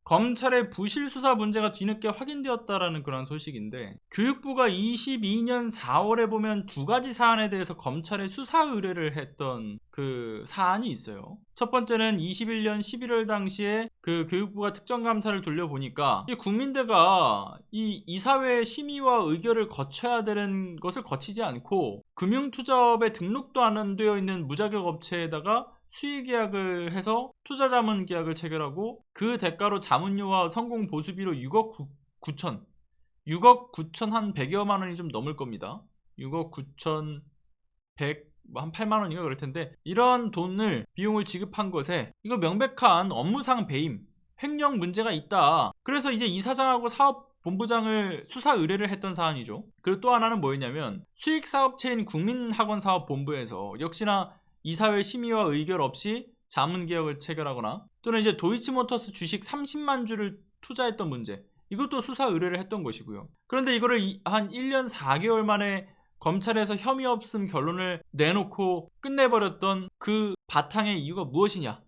검찰의 부실 수사 문제가 뒤늦게 확인되었다라는 그런 소식인데, 교육부가 22년 4월에 보면 두 가지 사안에 대해서 검찰에 수사 의뢰를 했던 그 사안이 있어요. 첫 번째는 21년 11월 당시에 그 교육부가 특정감사를 돌려보니까 이 국민대가 이 이사회 심의와 의결을 거쳐야 되는 것을 거치지 않고 금융투자업에 등록도 안 되어 있는 무자격 업체에다가 수의계약을 해서 투자자문 계약을 체결하고 그 대가로 자문료와 성공 보수비로 6억 9천 한 100여만 원이 좀 넘을 겁니다. 6억 9천 100 한 8만 원인가 그럴 텐데, 이런 돈을 비용을 지급한 것에 이거 명백한 업무상 배임, 횡령 문제가 있다. 그래서 이제 이사장하고 사업본부장을 수사 의뢰를 했던 사안이죠. 그리고 또 하나는 뭐였냐면, 수익사업체인 국민학원사업본부에서 역시나 이사회 심의와 의결 없이 자문계약을 체결하거나 또는 이제 도이치모터스 주식 30만 주를 투자했던 문제, 이것도 수사 의뢰를 했던 것이고요. 그런데 이거를 한 1년 4개월 만에 검찰에서 혐의 없음 결론을 내놓고 끝내버렸던 그 바탕의 이유가 무엇이냐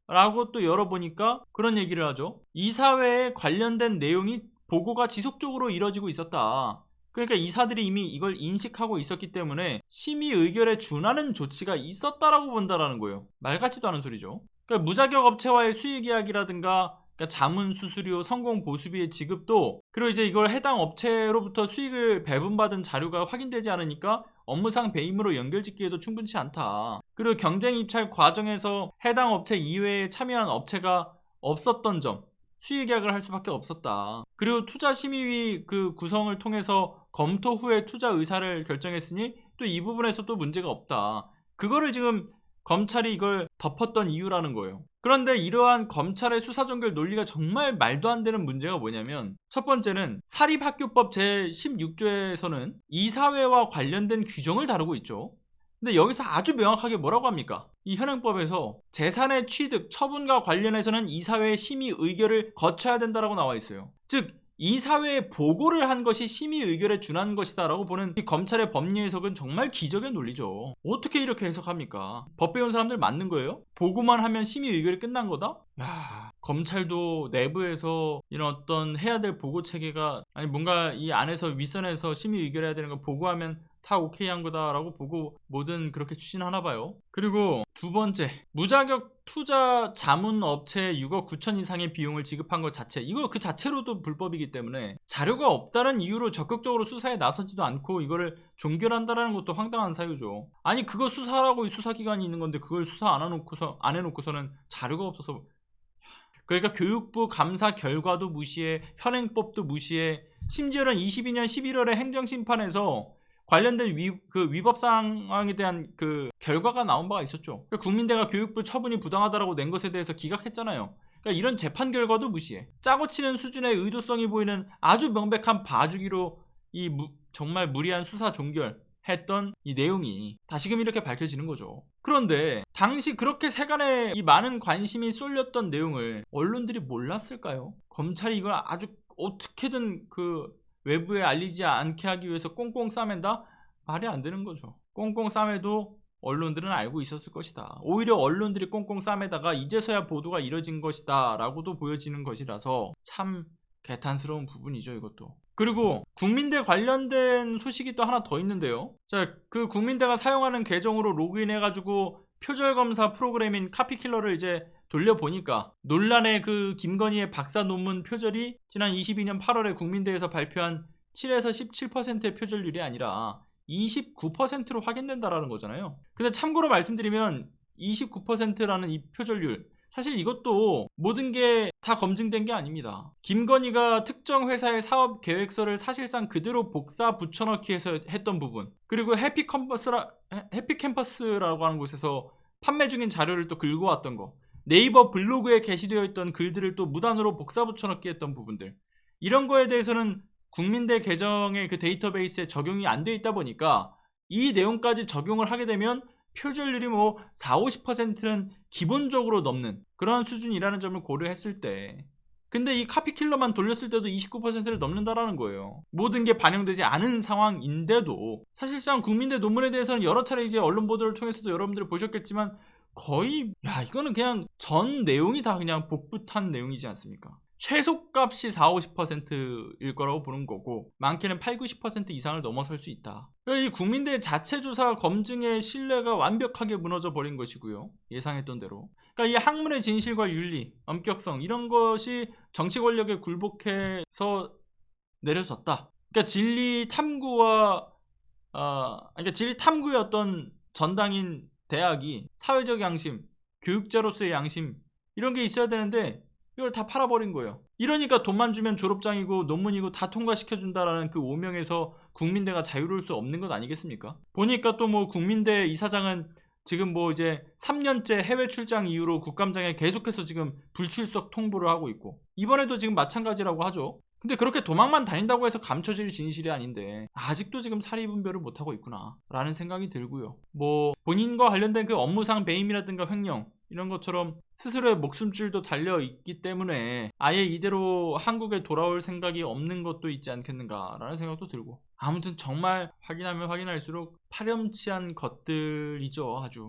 라고 또 열어보니까 그런 얘기를 하죠. 이사회에 관련된 내용이 보고가 지속적으로 이뤄지고 있었다. 그러니까 이사들이 이미 이걸 인식하고 있었기 때문에 심의 의결에 준하는 조치가 있었다라고 본다라는 거예요. 말 같지도 않은 소리죠. 그러니까 무자격 업체와의 수의계약이라든가 그러니까 자문 수수료, 성공 보수비의 지급도, 그리고 이제 이걸 해당 업체로부터 수익을 배분받은 자료가 확인되지 않으니까 업무상 배임으로 연결짓기에도 충분치 않다. 그리고 경쟁 입찰 과정에서 해당 업체 이외에 참여한 업체가 없었던 점, 수의계약을 할 수밖에 없었다. 그리고 투자심의위 그 구성을 통해서 검토 후에 투자 의사를 결정했으니 또 이 부분에서도 문제가 없다. 그거를 지금 검찰이 이걸 덮었던 이유라는 거예요. 그런데 이러한 검찰의 수사종결 논리가 정말 말도 안 되는 문제가 뭐냐면, 첫 번째는 사립학교법 제16조에서는 이사회와 관련된 규정을 다루고 있죠. 근데 여기서 아주 명확하게 뭐라고 합니까? 이 현행법에서 재산의 취득, 처분과 관련해서는 이사회의 심의 의결을 거쳐야 된다라고 나와 있어요. 즉 이사회에 보고를 한 것이 심의 의결에 준하는 것이다 라고 보는 이 검찰의 법리 해석은 정말 기적의 논리죠. 어떻게 이렇게 해석합니까? 법 배운 사람들 맞는 거예요? 보고만 하면 심의 의결이 끝난 거다? 야, 검찰도 내부에서 이런 어떤 해야 될 보고 체계가, 아니 뭔가 이 안에서 윗선에서 심의 의결해야 되는 거 보고하면 다 오케이 한 거다라고 보고 뭐든 그렇게 추진하나 봐요. 그리고 두 번째, 무자격 투자 자문 업체에 6억 9천 이상의 비용을 지급한 것 자체, 이거 그 자체로도 불법이기 때문에 자료가 없다는 이유로 적극적으로 수사에 나서지도 않고 이거를 종결한다는 것도 황당한 사유죠. 아니 그거 수사라고 수사기관이 있는 건데 그걸 수사 안 해놓고서는 자료가 없어서. 그러니까 교육부 감사 결과도 무시해, 현행법도 무시해, 심지어는 22년 11월에 행정심판에서 관련된 위법 상황에 대한 그 결과가 나온 바가 있었죠. 그러니까 국민대가 교육부 처분이 부당하다라고 낸 것에 대해서 기각했잖아요. 그러니까 이런 재판 결과도 무시해. 짜고 치는 수준의 의도성이 보이는 아주 명백한 봐주기로 정말 무리한 수사 종결했던 이 내용이 다시금 이렇게 밝혀지는 거죠. 그런데 당시 그렇게 세간에 이 많은 관심이 쏠렸던 내용을 언론들이 몰랐을까요? 검찰이 이걸 아주 어떻게든 그 외부에 알리지 않게 하기 위해서 꽁꽁 싸맨다? 말이 안 되는 거죠. 꽁꽁 싸매도 언론들은 알고 있었을 것이다. 오히려 언론들이 꽁꽁 싸매다가 이제서야 보도가 이뤄진 것이다 라고도 보여지는 것이라서 참 개탄스러운 부분이죠, 이것도. 그리고 국민대 관련된 소식이 또 하나 더 있는데요. 자, 그 국민대가 사용하는 계정으로 로그인해가지고 표절검사 프로그램인 카피킬러를 이제 돌려보니까 논란의 그 김건희의 박사 논문 표절이 지난 22년 8월에 국민대에서 발표한 7에서 17%의 표절률이 아니라 29%로 확인된다라는 거잖아요. 근데 참고로 말씀드리면 29%라는 이 표절률, 사실 이것도 모든 게 다 검증된 게 아닙니다. 김건희가 특정 회사의 사업 계획서를 사실상 그대로 복사 붙여넣기 해서 했던 부분, 그리고 해피캠퍼스라고 하는 곳에서 판매 중인 자료를 또 긁어왔던 거, 네이버 블로그에 게시되어 있던 글들을 또 무단으로 복사 붙여넣기 했던 부분들, 이런 거에 대해서는 국민대 계정의 그 데이터베이스에 적용이 안 돼 있다 보니까 이 내용까지 적용을 하게 되면 표절률이 뭐 40-50%는 기본적으로 넘는 그런 수준이라는 점을 고려했을 때, 근데 이 카피킬러만 돌렸을 때도 29%를 넘는다라는 거예요. 모든 게 반영되지 않은 상황인데도 사실상 국민대 논문에 대해서는 여러 차례 이제 언론 보도를 통해서도 여러분들이 보셨겠지만 거의 이거는 그냥 전 내용이 다 그냥 복붙한 내용이지 않습니까? 최소값이 40~50%일 거라고 보는 거고 많게는 80~90% 이상을 넘어설 수 있다. 이 국민대 자체 조사 검증의 신뢰가 완벽하게 무너져 버린 것이고요. 예상했던 대로. 그러니까 이 학문의 진실과 윤리, 엄격성 이런 것이 정치 권력에 굴복해서 내려졌다. 그러니까 진리 탐구와 그러니까 진리 탐구의 어떤 전당인 대학이 사회적 양심, 교육자로서의 양심 이런 게 있어야 되는데 이걸 다 팔아버린 거예요. 이러니까 돈만 주면 졸업장이고 논문이고 다 통과시켜준다라는 그 오명에서 국민대가 자유로울 수 없는 것 아니겠습니까? 보니까 또 뭐 국민대 이사장은 지금 뭐 이제 3년째 해외 출장 이후로 국감장에 계속해서 지금 불출석 통보를 하고 있고 이번에도 지금 마찬가지라고 하죠. 근데 그렇게 도망만 다닌다고 해서 감춰질 진실이 아닌데 아직도 지금 사리분별을 못하고 있구나 라는 생각이 들고요. 뭐 본인과 관련된 그 업무상 배임이라든가 횡령 이런 것처럼 스스로의 목숨줄도 달려있기 때문에 아예 이대로 한국에 돌아올 생각이 없는 것도 있지 않겠는가 라는 생각도 들고 아무튼 정말 확인하면 확인할수록 파렴치한 것들이죠. 아주